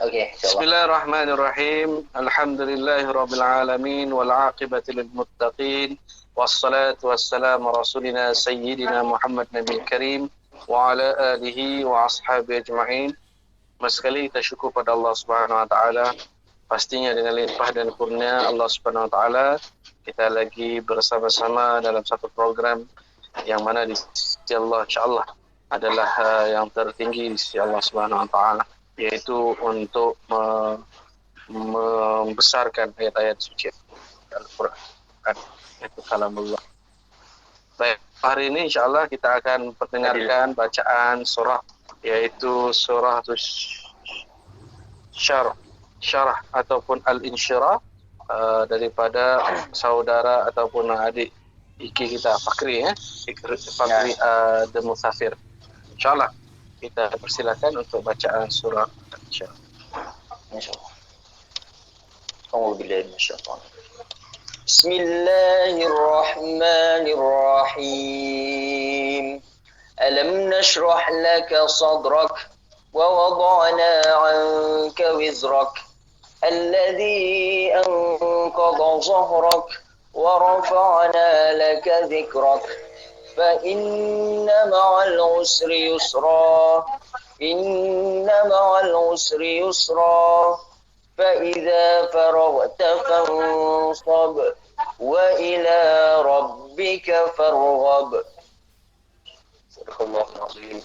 Oke, insyaallah. Bismillahirrahmanirrahim. Alhamdulillahirabbil alamin wal 'aqibatu lil muttaqin. Wassalatu wassalamu rasulina sayyidina Muhammad Nabil Karim wa ala alihi wa ashabihi ajma'in. Sekali kita syukur pada Allah Subhanahu wa taala. Pastinya dengan limpah dan kurnia Allah Subhanahu wa taala kita lagi bersama-sama dalam satu program yang mana di sisi Allah insyaallah adalah yang tertinggi di sisi Allah Subhanahu wa taala, yaitu untuk membesarkan ayat-ayat suci Al-Quran. Itu kalamullah. Baik, hari ini insyaAllah kita akan mendengarkan bacaan surah, yaitu surah syarah ataupun al-insyirah daripada saudara ataupun adik Iki kita, Fakri Fakri The Musafir. InsyaAllah kita persilakan untuk bacaan surah Al-Insyirah. InsyaAllah. A'udzubillahi minasyaitonir rajim. Bismillahirrahmanirrahim. Alam nashrah laka sadrak wa wada'na 'anka wizrak alladhi anqadha dhahrak wa rafa'na laka dhikrak fa inna ma'al usri yusra فإذا فرغت فانصب وإلى ربك فارغب. صدق الله العظيم.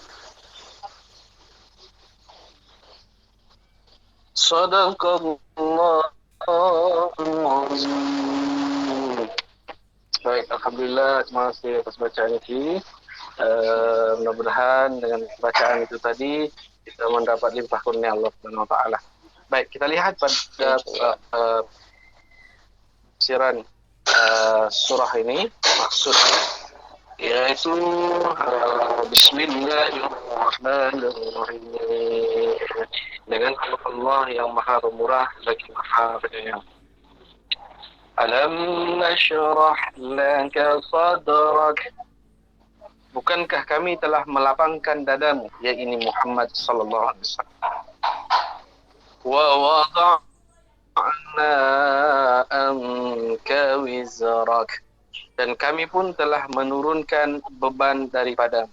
صدق الله العظيم. Baik, alhamdulillah, terima kasih atas bacaan ini. Mudah-mudahan dengan bacaan itu tadi kita mendapat limpah kurnia Allah Subhanahu wa taala. Baik, kita lihat pada tafsiran surah ini maksudnya, yaitu Bismillahirrahmanirrahim, dengan Allah yang maha pemurah lagi maha penyayang. Alam nashrah laka sadrak, bukankah kami telah melapangkan dadamu, ya ini Muhammad sallallahu alaihi wasallam. Wa wada'na anka wizrak, dan kami pun telah menurunkan beban daripada.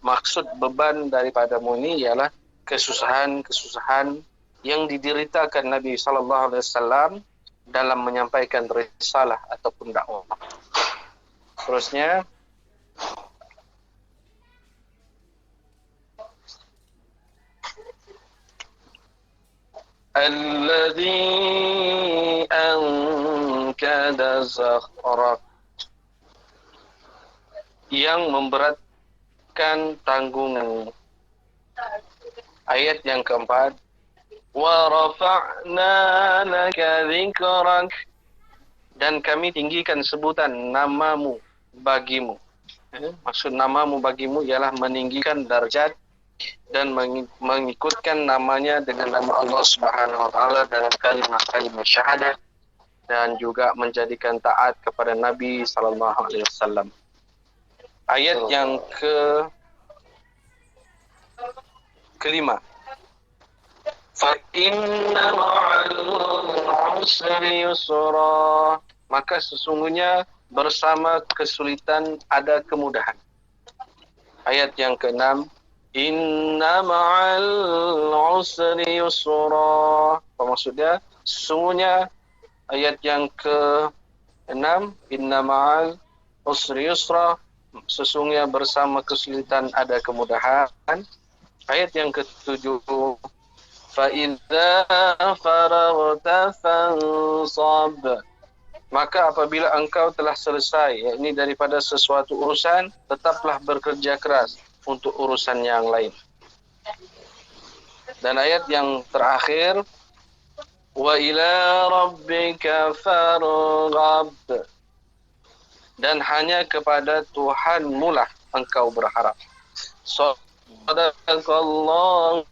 Maksud beban daripadamu ini ialah kesusahan-kesusahan yang dideritakan Nabi sallallahu alaihi wasallam dalam menyampaikan risalah ataupun dakwah. Terusnya, alladzi ankada zakhrak, yang memberatkan tanggungmu. Ayat yang keempat, wa rafa'na laka dzikrak, dan kami tinggikan sebutan namamu bagimu. Maksud namamu bagimu ialah meninggikan darjat dan mengikutkan namanya dengan nama Allah Subhanahu wa taala dalam kalimat syahadat, dan juga menjadikan taat kepada Nabi sallallahu alaihi wasallam. Ayat yang kelima, fa inna ma'al usri yusra, maka sesungguhnya bersama kesulitan ada kemudahan. Ayat yang keenam, inna ma'al usri yusra, apa maksudnya? Sesungguhnya, ayat yang ke-6, inna ma'al usri yusra, sesungguhnya bersama kesulitan ada kemudahan. Ayat yang ke-7, fa idza faraghta fansab, maka apabila engkau telah selesai, yakni daripada sesuatu urusan, tetaplah bekerja keras untuk urusan yang lain. Dan ayat yang terakhir, wa ila rabbika farghab, dan hanya kepada Tuhanmu lah engkau berharap. Sadaqallahul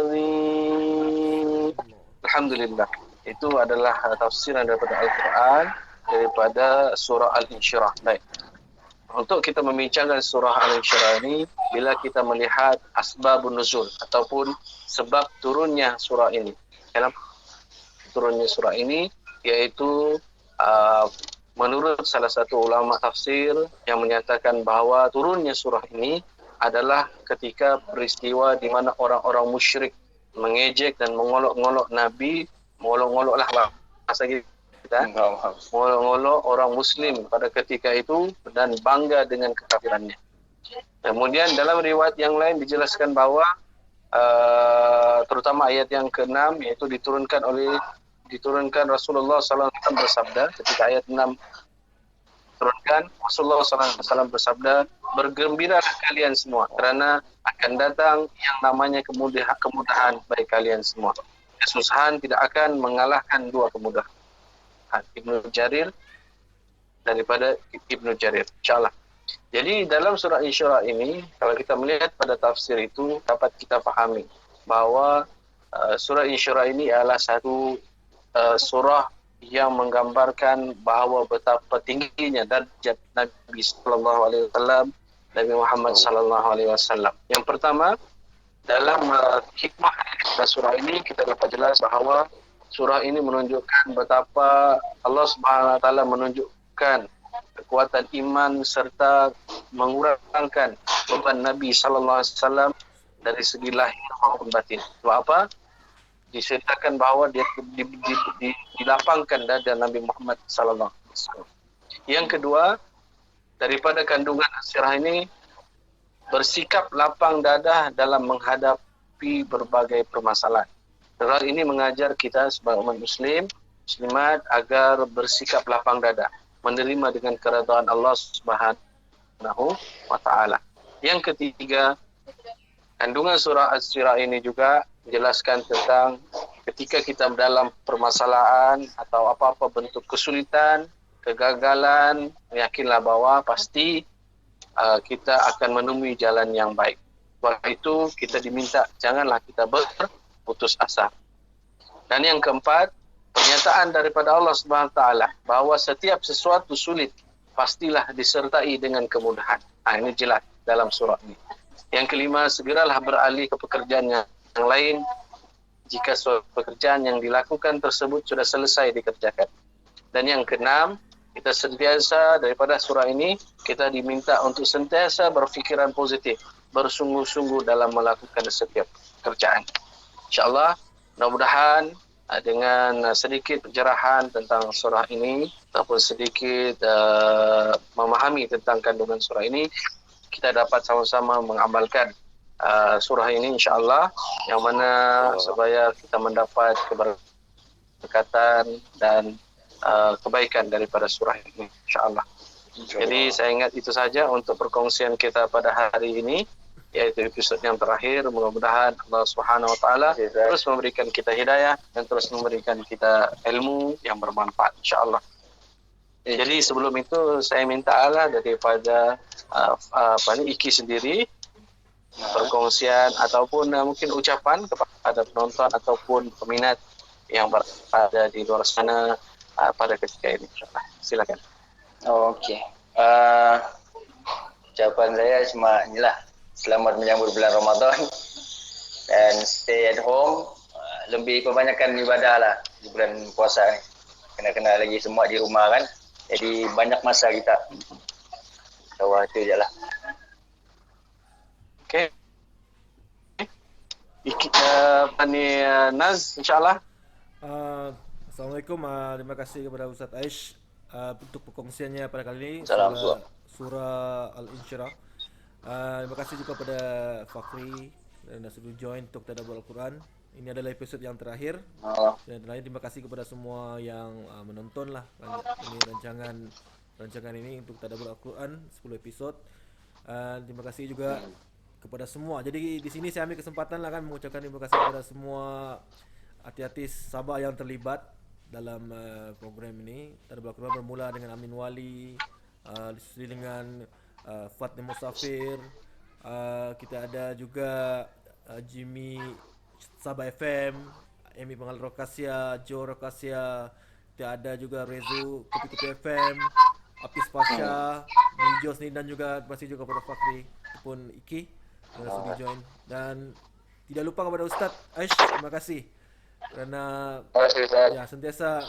azim. Alhamdulillah. Itu adalah tafsiran daripada Al-Quran daripada surah Al-Insyirah. Baik. untuk kita membincangkan surah Al-Insyirah ini, bila kita melihat asbabun nuzul ataupun sebab turunnya surah ini. Kenapa turunnya surah ini? Yaitu menurut salah satu ulama tafsir yang menyatakan bahawa turunnya surah ini adalah ketika peristiwa di mana orang-orang musyrik mengejek dan mengolok-ngolok Nabi, mengolok-ngoloklah bahasa kita, mengolok-ngolok orang Muslim pada ketika itu dan bangga dengan kekafirannya. Kemudian dalam riwayat yang lain dijelaskan bahawa terutama ayat yang ke-6 iaitu diturunkan Rasulullah SAW bersabda ketika ayat 6 turunkan, Rasulullah SAW bersabda, bergembiralah kalian semua kerana akan datang yang namanya kemudahan bagi kalian semua. Kesusahan tidak akan mengalahkan dua kemudahan. Ibnu Jarir daripada Ibnu Jarir, insyaAllah. Jadi dalam surah Insyirah ini, kalau kita melihat pada tafsir itu, dapat kita fahami bahawa surah Insyirah ini adalah satu surah yang menggambarkan bahawa betapa tingginya darjat Nabi sallallahu alaihi wasallam, Nabi Muhammad sallallahu alaihi wasallam. Yang pertama, dalam hikmah dari surah ini kita dapat jelas bahawa surah ini menunjukkan betapa Allah Subhanahu wa taala menunjukkan kekuatan iman serta mengurangkan beban Nabi sallallahu alaihi wasallam dari segi lahir maupun batin. Sebab apa? Diceritakan bahawa dia dilapangkan dada Nabi Muhammad sallallahu alaihi wasallam. Yang kedua, daripada kandungan sirah ini bersikap lapang dada dalam menghadapi berbagai permasalahan. Surah ini mengajar kita sebagai umat muslimat agar bersikap lapang dada, menerima dengan keredaan Allah Subhanahu wa taala. Yang ketiga, kandungan surah As-Sirah ini juga menjelaskan tentang ketika kita dalam permasalahan atau apa-apa bentuk kesulitan, kegagalan, yakinlah bahawa pasti kita akan menemui jalan yang baik. Sebab itu kita diminta janganlah kita berputus asa. Dan yang keempat, pernyataan daripada Allah Subhanahu wa taala bahawa setiap sesuatu sulit pastilah disertai dengan kemudahan. Ini jelas dalam surah ini. Yang kelima, segeralah beralih ke pekerjaan yang lain jika suatu pekerjaan yang dilakukan tersebut sudah selesai dikerjakan. Dan yang keenam, kita sentiasa daripada surah ini kita diminta untuk sentiasa berfikiran positif, bersungguh-sungguh dalam melakukan setiap pekerjaan. InsyaAllah, mudah-mudahan dengan sedikit pencerahan tentang surah ini ataupun sedikit memahami tentang kandungan surah ini, kita dapat sama-sama mengamalkan surah ini insyaAllah, yang mana supaya kita mendapat keberkatan dan kebaikan daripada surah ini insyaAllah. Jadi saya ingat itu saja untuk perkongsian kita pada hari ini, yaitu episod yang terakhir. Mudah-mudahan Allah Subhanahu wa taala terus memberikan kita hidayah dan terus memberikan kita ilmu yang bermanfaat insyaAllah. Jadi sebelum itu saya minta Allah daripada Iki sendiri perkongsian ataupun mungkin ucapan kepada penonton ataupun peminat yang berada di luar sana pada ketika ini insyaAllah. Silakan. Okey. Ucapan saya cuma inilah, selamat menyambut bulan Ramadan dan stay at home. Lebih kebanyakan ibadah lah di bulan puasa ni. Kena lagi semua di rumah kan. Jadi banyak masa kita. So itu je lah. Okey. Naz insyaAllah. Assalamualaikum. Terima kasih kepada Ustaz Aish untuk perkongsiannya pada kali ini surah Al-Insyirah. Terima kasih juga kepada Fakri dan sudah join untuk tadabbur Al-Quran. Ini adalah episod yang terakhir. Dan lain terima kasih kepada semua yang menonton lah ini rancangan ini untuk tadabbur Al-Quran 10 episod. Terima kasih juga kepada semua. Jadi di sini saya ambil kesempatan lah kan mengucapkan terima kasih kepada semua artis Sabah yang terlibat dalam program ini. Tadabbur Al-Quran bermula dengan Amin Wali, disertai dengan Fatni Musafir, kita ada juga Jimmy Sabah FM, Amy Pengal Rokasia, Joe Rokasia, kita ada juga Rezu Kopi Kopi FM, Apis Pasha, Lijo sendiri, dan juga terima kasih juga kepada Fakri ataupun Iki yang sudi join, dan tidak lupa kepada Ustaz Aish, terima kasih kerana ya sentiasa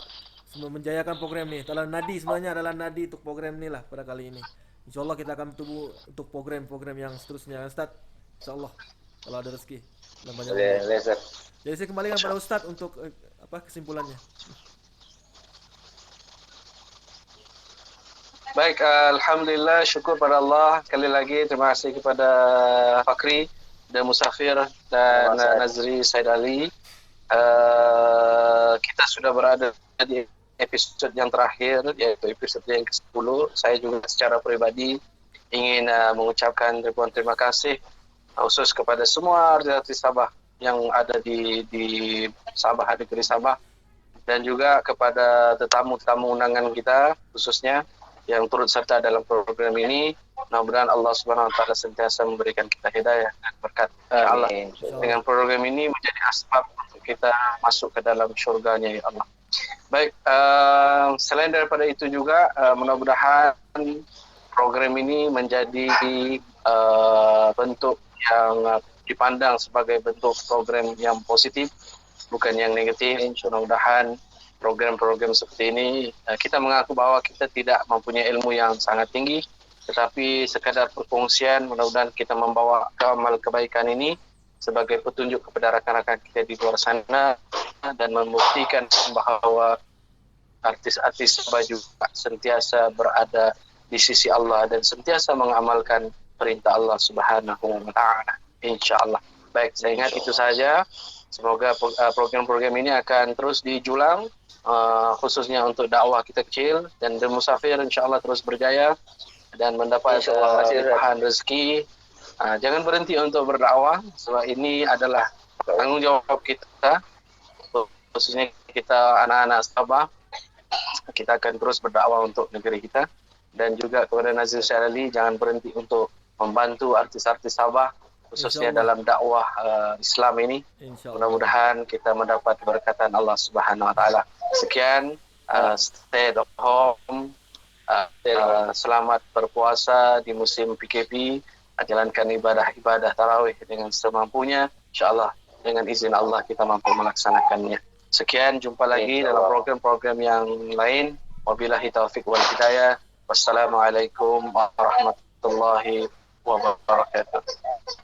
menjayakan program ni. Adalah nadi, sebenarnya adalah nadi untuk program ni lah pada kali ini. InsyaAllah kita akan bertemu untuk program-program yang seterusnya Ustaz, InsyaAllah kalau ada rezeki dalam banyak umur. Boleh Ustaz. Jadi saya kembalikan pada Ustaz untuk kesimpulannya. Baik, Alhamdulillah, syukur pada Allah. Sekali lagi terima kasih kepada Fakri dan Musafir dan Nazri Said Ali. Kita sudah berada di episod yang terakhir, yaitu episod yang ke-10. Saya juga secara pribadi ingin mengucapkan ribuan terima kasih khusus kepada semua artis Sabah yang ada di Sabah, negeri Sabah, dan juga kepada tetamu-tetamu undangan kita khususnya yang turut serta dalam program ini. Mudah-mudahan Allah Subhanahu Wa Taala sentiasa memberikan kita hidayah dan berkat Allah dengan program ini menjadi asbab untuk kita masuk ke dalam syurganya ya Allah. Baik, selain daripada itu juga mudah-mudahan program ini menjadi bentuk yang dipandang sebagai bentuk program yang positif, bukan yang negatif. Mudah-mudahan program-program seperti ini, kita mengaku bahwa kita tidak mempunyai ilmu yang sangat tinggi, tetapi sekadar perkongsian, mudah-mudahan kita membawa amal kebaikan ini sebagai petunjuk kepada rakan-rakan kita di luar sana dan membuktikan bahawa artis-artis Sabah juga sentiasa berada di sisi Allah dan sentiasa mengamalkan perintah Allah Subhanahu Wa Taala. InsyaAllah. Baik, saya ingat itu saja. Semoga program-program ini akan terus dijulang, khususnya untuk dakwah kita kecil, dan Musafir insyaAllah terus berjaya dan mendapat limpahan rezeki. Jangan berhenti untuk berdakwah, sebab ini adalah tanggungjawab kita, khususnya kita anak-anak Sabah. Kita akan terus berdakwah untuk negeri kita. Dan juga kepada Nazir Syarali, jangan berhenti untuk membantu artis-artis Sabah, khususnya dalam dakwah Islam ini. Mudah-mudahan kita mendapat berkatan Allah Subhanahu Wa Taala. Sekian, stay at home, selamat berpuasa di musim PKP, jalankan ibadah tarawih dengan semampunya. InsyaAllah dengan izin Allah kita mampu melaksanakannya. Sekian, jumpa lagi dalam program-program yang lain. Wabillahi taufiq wal hidayah. Wassalamualaikum warahmatullahi wabarakatuh.